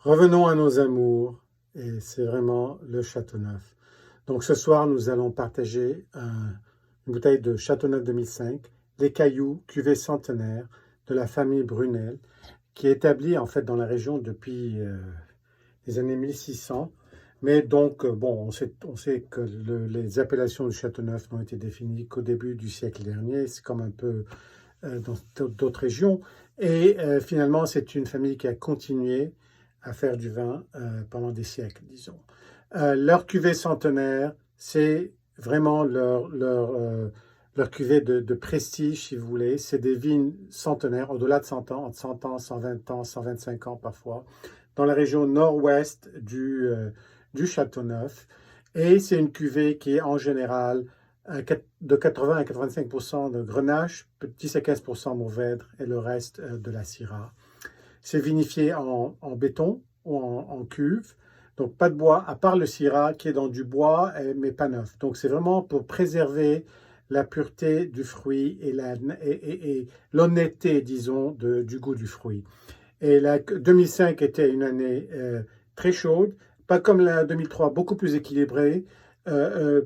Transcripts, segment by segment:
Revenons à nos amours, et c'est vraiment le Châteauneuf. Donc ce soir, nous allons partager une bouteille de Châteauneuf 2005, Les Cailloux, cuvée centenaire de la famille Brunel, qui est établie en fait dans la région depuis les années 1600. Mais donc, bon, on sait que les appellations du Châteauneuf n'ont été définies qu'au début du siècle dernier. C'est comme un peu dans d'autres régions. Et finalement, c'est une famille qui a continué à faire du vin pendant des siècles, disons. Leur cuvée centenaire, c'est vraiment leur cuvée de prestige, si vous voulez. C'est des vignes centenaires, au-delà de 100 ans, entre 100 ans, 120 ans, 125 ans parfois, dans la région nord-ouest du Châteauneuf. Et c'est une cuvée qui est en général de 80 à 85% de grenache, 10 à 15% mourvèdre et le reste de la syrah. C'est vinifié en béton ou en cuve. Donc pas de bois, à part le syrah qui est dans du bois, mais pas neuf. Donc c'est vraiment pour préserver la pureté du fruit et l'honnêteté, disons, du goût du fruit. Et la 2005 était une année très chaude, pas comme la 2003, beaucoup plus équilibrée,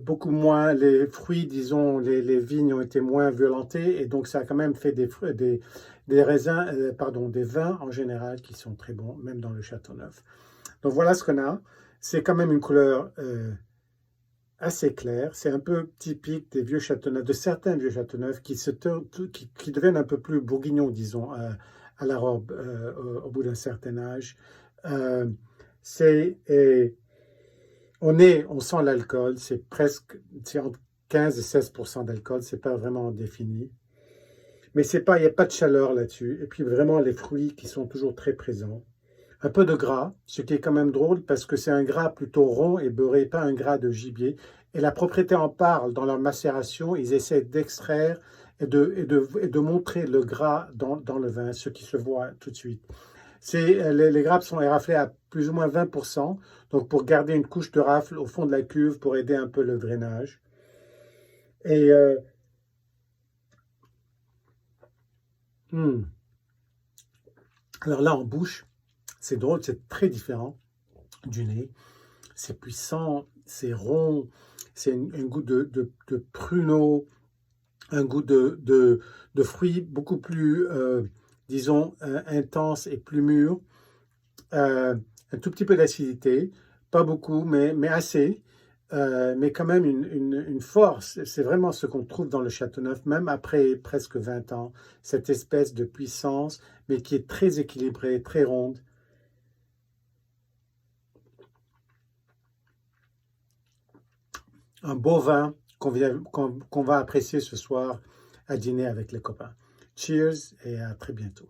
beaucoup moins, les fruits, disons, les vignes ont été moins violentées, et donc ça a quand même fait des raisins, pardon, des vins en général qui sont très bons, même dans le Châteauneuf. Donc voilà ce qu'on a. C'est quand même une couleur assez claire. C'est un peu typique des vieux Châteauneuf, de certains vieux Châteauneuf qui deviennent un peu plus bourguignons, disons, à la robe au bout d'un certain âge. Euh, c'est, et on sent l'alcool, c'est entre 15 et 16% d'alcool, c'est pas vraiment défini. Mais il n'y a pas de chaleur là-dessus. Et puis vraiment les fruits qui sont toujours très présents. Un peu de gras, ce qui est quand même drôle parce que c'est un gras plutôt rond et beurré, pas un gras de gibier. Et la propriété en parle dans leur macération. Ils essaient d'extraire et de montrer le gras dans le vin, ce qui se voit tout de suite. Les grappes sont éraflées à plus ou moins 20%, donc pour garder une couche de rafle au fond de la cuve pour aider un peu le drainage. Et hmm, alors là, en bouche, c'est drôle, c'est très différent du nez. C'est puissant, c'est rond, c'est un goût de pruneau, un goût de fruits beaucoup plus, disons, intense et plus mûr. Un tout petit peu d'acidité, pas beaucoup, mais assez. Mais quand même une force. C'est vraiment ce qu'on trouve dans le Châteauneuf, même après presque 20 ans. Cette espèce de puissance, mais qui est très équilibrée, très ronde. Un beau vin qu'on va apprécier ce soir à dîner avec les copains. Cheers et à très bientôt.